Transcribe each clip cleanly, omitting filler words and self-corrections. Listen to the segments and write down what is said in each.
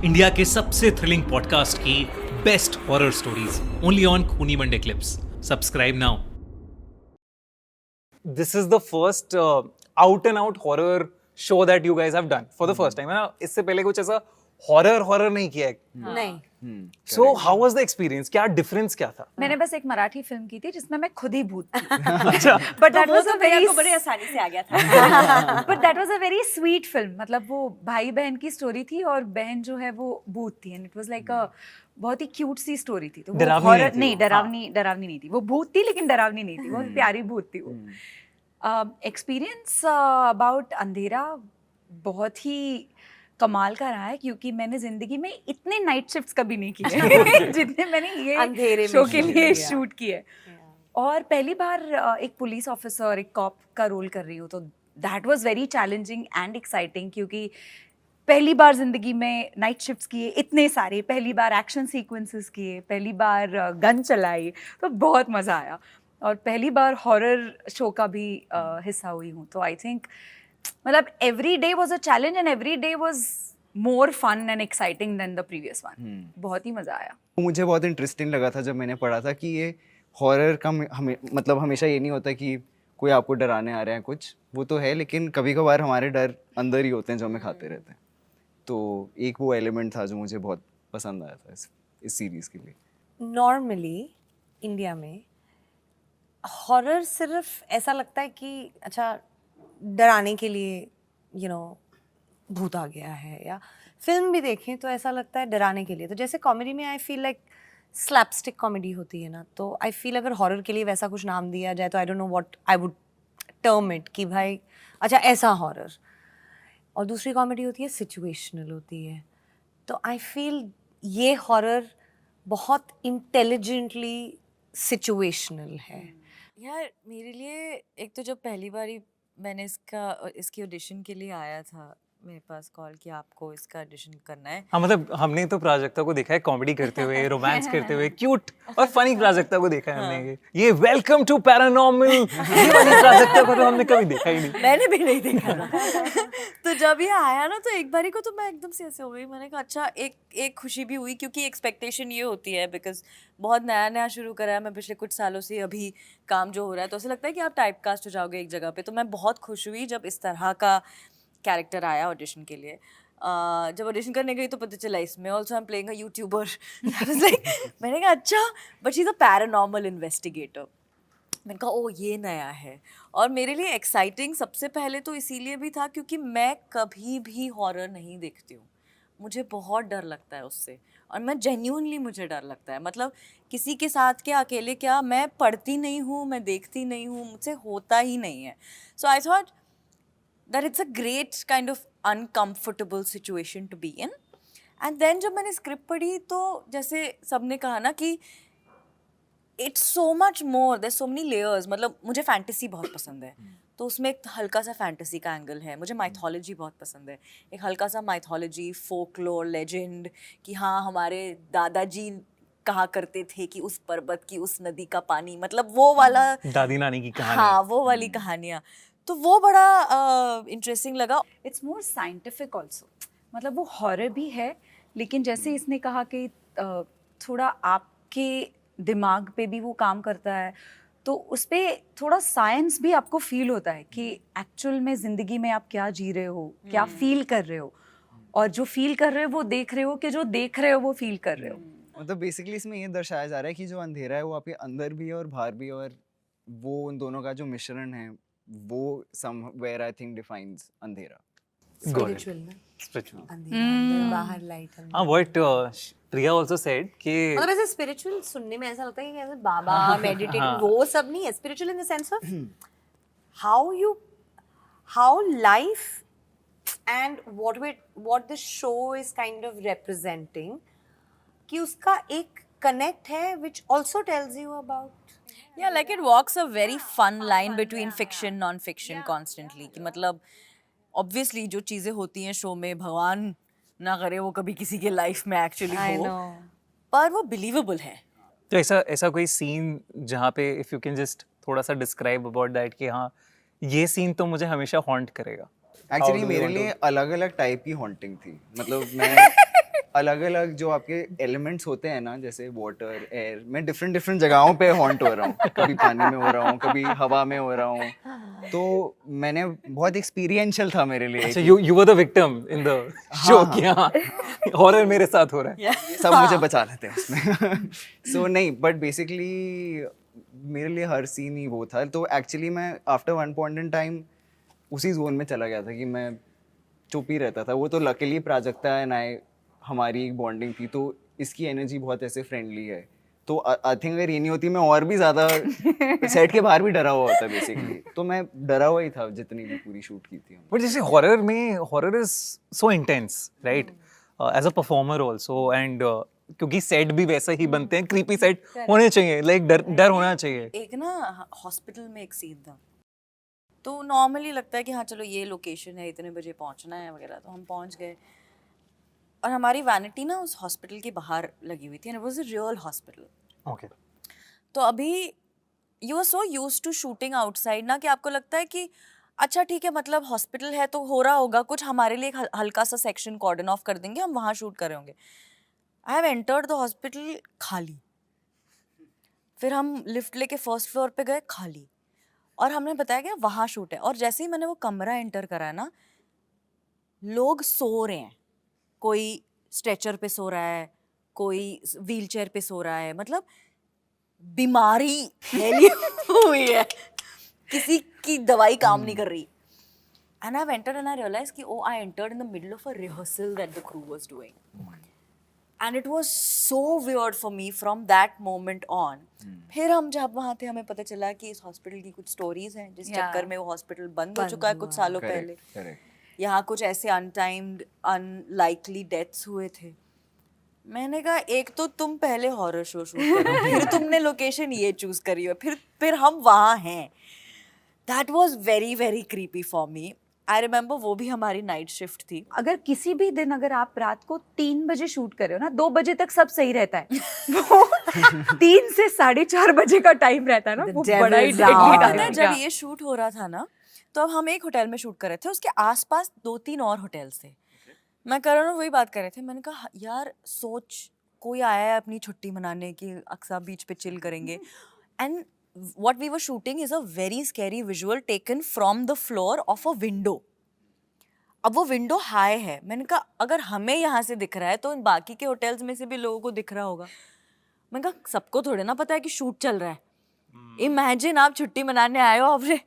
India के सबसे thrilling podcast की best horror stories only on खूनी Monday clips. Subscribe now. This is the first out and out horror show that you guys have done for the first time, है ना? इससे पहले कुछ ऐसा हॉरर नहीं किया है। नहीं। So how was the experience? क्या डिफरेंस क्या था? मैंने बस एक मराठी फिल्म की थी जिसमें मैं खुद ही भूत थी। अच्छा। But that was a very बड़े आसानी से आ गया था। But that was a very sweet film. मतलब वो भाई बहन की स्टोरी थी और बहन जो है वो भूत थी एंड इट वाज लाइक अ बहुत ही क्यूट सी स्टोरी थी। तो डरावनी horror नहीं थी नहीं, वो। डरावनी नहीं थी। वो भूत थी लेकिन डरावनी नहीं थी। बहुत प्यारी भूत थी वो। एक्सपीरियंस अबाउट अंधेरा बहुत ही कमाल का रहा है क्योंकि मैंने जिंदगी में इतने नाइट शिफ्ट्स कभी नहीं किए जितने मैंने अंधेरे ये में शो के shoot लिए किया। शूट किए। और पहली बार एक पुलिस ऑफिसर, एक कॉप का रोल कर रही हूँ, तो that was very challenging and exciting क्योंकि पहली बार जिंदगी में नाइट शिफ्ट्स किए इतने सारे, पहली बार एक्शन सीक्वेंसेस किए, पहली बार गन चलाई, तो बहुत मज़ा आया। और पहली बार हॉरर शो का भी हिस्सा हुई हूँ, तो आई थिंक मतलब every day was a challenge and every day was more fun and exciting than the previous one. बहुत ही मज़ा आया। मुझे बहुत इंटरेस्टिंग लगा था जब मैंने पढ़ा था कि ये हॉरर का मतलब हमेशा ये नहीं होता कि कोई आपको डराने आ रहे हैं कुछ, वो तो है, लेकिन कभी कभार हमारे डर अंदर ही होते हैं जो हमें खाते रहते हैं। तो एक वो एलिमेंट था जो मुझे बहुत पसंद आया था इस सीरीज़ के लिए। नॉर्मली इंडिया में हॉरर सिर्फ ऐसा लगता है कि अच्छा डराने के लिए भूत आ गया है, या फिल्म भी देखें तो ऐसा लगता है डराने के लिए। तो जैसे कॉमेडी में I feel like slapstick comedy होती है ना, तो आई फील अगर हॉरर के लिए वैसा कुछ नाम दिया जाए तो I don't know what I would term it कि भाई अच्छा ऐसा हॉरर। और दूसरी कॉमेडी होती है सिचुएशनल होती है। तो आई फील ये हॉरर बहुत इंटेलिजेंटली सिचुएशनल है। यार मेरे लिए एक तो जब पहली बार ही मैंने इसकी ऑडिशन के लिए आया था मेरे पास कॉल कि आपको इसका ऑडिशन करना है। हाँ, मतलब हमने तो प्राजक्ता को देखा है कॉमेडी करते हुए, रोमांस करते हुए, क्यूट और फनी प्राजक्ता को देखा है हमने। ये वेलकम टू पैरानॉर्मल, ये वाली प्राजक्ता को तो हमने कभी देखा ही नहीं। मैंने भी नहीं देखा था। तो जब ये आया ना तो एक बारी को तो मैं एकदम से ऐसे हो गई। मैंने कहा अच्छा, एक खुशी भी हुई क्योंकि एक्सपेक्टेशन ये होती है बिकॉज बहुत नया शुरू करा है मैं पिछले कुछ सालों से, अभी काम जो हो रहा है तो ऐसा लगता है कि आप टाइप कास्ट हो जाओगे एक जगह पे। तो मैं बहुत खुश हुई जब इस तरह का कैरेक्टर आया ऑडिशन के लिए। जब ऑडिशन करने गई तो पता चला इसमें also I am playing a YouTuber. मैंने कहा अच्छा, but she is a paranormal investigator. मैंने कहा ओ ये नया है। और मेरे लिए एक्साइटिंग सबसे पहले तो इसीलिए भी था क्योंकि मैं कभी भी हॉरर नहीं देखती हूँ। मुझे बहुत डर लगता है उससे, और मैं जेन्यूनली मुझे डर लगता है। मतलब किसी के साथ क्या, अकेले क्या, मैं पढ़ती नहीं हूँ, मैं देखती नहीं हूँ, मुझसे होता ही नहीं है। So I thought that it's a great kind of uncomfortable situation to be in. And then जब मैंने स्क्रिप्ट पढ़ी तो जैसे सबने कहा ना कि it's so much more, there's so many layers। मतलब मुझे फैंटेसी बहुत पसंद है, तो उसमें एक हल्का सा फैंटेसी का एंगल है। मुझे माइथोलॉजी बहुत पसंद है, एक हल्का सा माइथोलॉजी, फोकलोर, लेजेंड कि हाँ हमारे दादाजी कहा करते थे कि उस पर्वत की उस नदी का पानी, मतलब वो वाला दादी नानी की कहानी। हाँ वो वाली कहानियाँ। तो वो बड़ा इंटरेस्टिंग लगा। It's more scientific also. मतलब वो हॉरर भी है लेकिन जैसे इसने कहा कि थोड़ा आपके दिमाग पे भी वो काम करता है, तो उस पर थोड़ा साइंस भी आपको फील होता है कि एक्चुअल में ज़िंदगी में आप क्या जी रहे हो, क्या फील कर रहे हो, और जो फील कर रहे हो वो देख रहे हो कि जो देख रहे हो वो फील कर रहे हो। मतलब बेसिकली इसमें ये दर्शाया जा रहा है कि जो अंधेरा है वो आपके अंदर भी है और बाहर भी है, और वो उन दोनों का जो मिश्रण है वो समवेयर आई थिंक डिफाइंस अंधेरा। स्पिरिचुअल ना, Spiritual. अंधेरा अंदर, बाहर लाइट। हाँ, what Priya also said कि मतलब ऐसे स्पिरिचुअल सुनने में ऐसा लगता है कि ऐसे बाबा मेडिटेट, वो सब नहीं है। Spiritual in the sense of how life and what the show is kind of representing, कि उसका एक कनेक्ट है which also tells you about Yeah, like it walks a very fun line between fiction, non-fiction constantly. कि मतलब obviously जो चीज़ें होती हैं शो में, भगवान ना करे वो कभी किसी के लाइफ में एक्चुअली हो, पर वो बिलीवेबल है। तो ऐसा कोई सीन जहाँ पे इफ यू कैन जस्ट थोड़ा सा डिस्क्राइब अबाउट दैट कि हाँ ये सीन तो मुझे हमेशा हॉन्ट करेगा। एक्चुअली मेरे लिए अलग अलग टाइप की हॉन्टिंग थी। मतलब मैं अलग अलग जो आपके एलिमेंट्स होते हैं ना, जैसे वाटर, एयर, मैं डिफरेंट डिफरेंट जगहों पे हॉन्ट हो रहा हूँ, कभी पानी में हो रहा हूँ, कभी हवा में हो रहा हूँ, तो मैंने बहुत एक्सपीरियंशियल था मेरे लिए। अच्छा, you were the victim in the show कि हाँ हॉरर मेरे साथ हो रहा है। सब मुझे बचा लेते हैं उसमें। सो नहीं, बट बेसिकली मेरे लिए हर सीन ही वो था। तो एक्चुअली मैं after one point in time उसी जोन में चला गया था कि मैं चुप ही रहता था। वो तो लकीली प्राजक्ता एंड आई, हमारी एक बॉन्डिंग थी, तो इसकी एनर्जी बहुत ऐसे फ्रेंडली है। तो आई थिंक अगर ये नहीं होती मैं और भी ज़्यादा सेट के बाहर भी डरा हुआ होता बेसिकली। तो मैं डरा हुआ ही था जितनी भी पूरी शूट की थी। बट जैसे हॉरर में, horror is so intense right, as a performer also, and क्योंकि सेट भी वैसा ही बनते हैं, क्रीपी सेट होने चाहिए, लाइक डर होना चाहिए। एक ना हॉस्पिटल में एक सीन था, तो नॉर्मली लगता है कि हाँ चलो ये लोकेशन है, इतने बजे पहुंचना है वगैरह, तो हम पहुंच गए और हमारी वैनिटी ना उस हॉस्पिटल के बाहर लगी हुई थी, and it was a real hospital. Okay, तो अभी you are so used to shooting outside ना कि आपको लगता है कि अच्छा ठीक है, मतलब हॉस्पिटल है तो हो रहा होगा कुछ, हमारे लिए एक हल्का सा सेक्शन कॉर्डन ऑफ कर देंगे, हम वहाँ शूट करे होंगे। I have entered the hospital, खाली। फिर हम लिफ्ट लेके फर्स्ट फ्लोर पे गए, खाली, और हमने बताया कि वहाँ शूट है। और जैसे ही मैंने वो कमरा एंटर करा है ना, लोग सो रहे हैं, कोई स्ट्रेचर पे सो रहा है, कोई व्हीलचेयर पे सो रहा है, मतलब बीमारी फैली हुई है, किसी की दवाई काम नहीं कर रही। And I entered and I realise कि I entered in the middle of a rehearsal that the crew was doing, and it was so weird for me from that moment on. फिर हम जब वहाँ थे, हमें पता चला कि इस हॉस्पिटल की कुछ स्टोरीज हैं जिस चक्कर में वो हॉस्पिटल बंद हो चुका है कुछ सालों पहले। यहाँ कुछ ऐसे अनटाइम्ड अनलाइकली डेथ्स हुए थे। मैंने कहा एक तो तुम पहले हॉरर शो शूट करो, फिर तुमने लोकेशन ये चूज करी हो, फिर हम वहाँ हैं। That was very very creepy for me. I remember वो भी हमारी नाइट शिफ्ट थी। अगर किसी भी दिन अगर आप रात को 3 बजे शूट कर रहे हो ना, 2 बजे तक सब सही रहता है, वो 3 से 4:30 बजे का टाइम रहता है ना, वो बड़ा ही devil's hour. deadly पता है time जब है। ये शूट हो रहा था ना, तो अब हम एक होटल में शूट कर रहे थे, उसके आसपास 2-3 और होटल्स थे। मैं करण और वही बात कर रहे थे, मैंने कहा यार सोच, कोई आया है अपनी छुट्टी मनाने की, अक्सा बीच पे चिल करेंगे, and what we were shooting is a very scary visual taken from the floor of a window. अब वो विंडो हाई है, मैंने कहा अगर हमें यहाँ से दिख रहा है तो बाकी के होटल्स में से भी लोगों को दिख रहा होगा। मैंने कहा सबको थोड़े ना पता है कि शूट चल रहा है। इमेजिन आप छुट्टी मनाने आए हो, आपने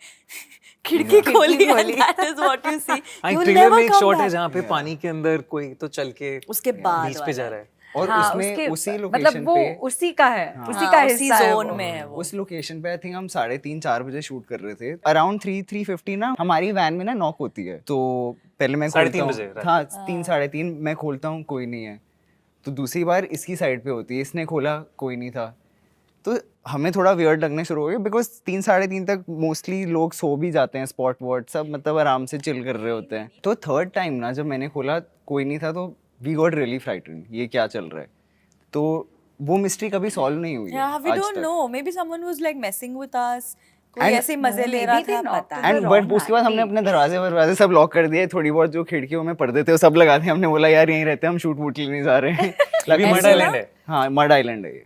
खिड़की खोली, that is what you see. You will trailer never में एक come शॉट है back. जहाँ पे पानी के अंदर कोई तो चल के उसके बाद बीच पे वाला जा रहा है। और हाँ, उसमें उसके- उसी मतलब लोकेशन वो पे, उसी का है, उसी हाँ, का उसी हिस्सा है जोन वो। में है वो। उस लोकेशन पे आई थिंक हम 3:30-4 बजे शूट कर रहे थे। अराउंड 3:50 ना हमारी वैन में ना नॉक होती है, तो पहले मैं 3:30 खोलता बजे, हूँ, रात हाँ 3-3:30 मैं खोलता हूँ, कोई नहीं है। तो दूसरी बार इसकी साइड पे होती है, इसने खोला, कोई नहीं था। तो हमें थोड़ा वियर्ड लगने शुरू हो गया, बिकॉज 3-3:30 तक मोस्टली लोग सो भी जाते हैं, स्पॉट वॉट सब मतलब आराम से चिल कर रहे होते हैं। तो थर्ड टाइम ना जब मैंने खोला कोई नहीं था, तो वी गॉट रियली फ्राइटेंड, ये क्या चल रहा है। तो वो मिस्ट्री कभी सॉल्व नहीं हुई है Yeah, we आज don't तक। know. Maybe someone was like messing with us. कोई And- ऐसे ही मजे ले Maybe रहा they था, knocked पता the नहीं। एंड wrong बट उसके बाद हमने auntie. अपने दरवाजे सब लॉक कर दिए, थोड़ी बहुत जो खिड़कियों में पर्दे थे वो सब लगा दिए। हमने बोला यार यहीं रहते हैं हम, शूट वूट के लिए नहीं जा रहे हैं। ये भी मड आइलैंड है। हाँ मड आइलैंड है ये।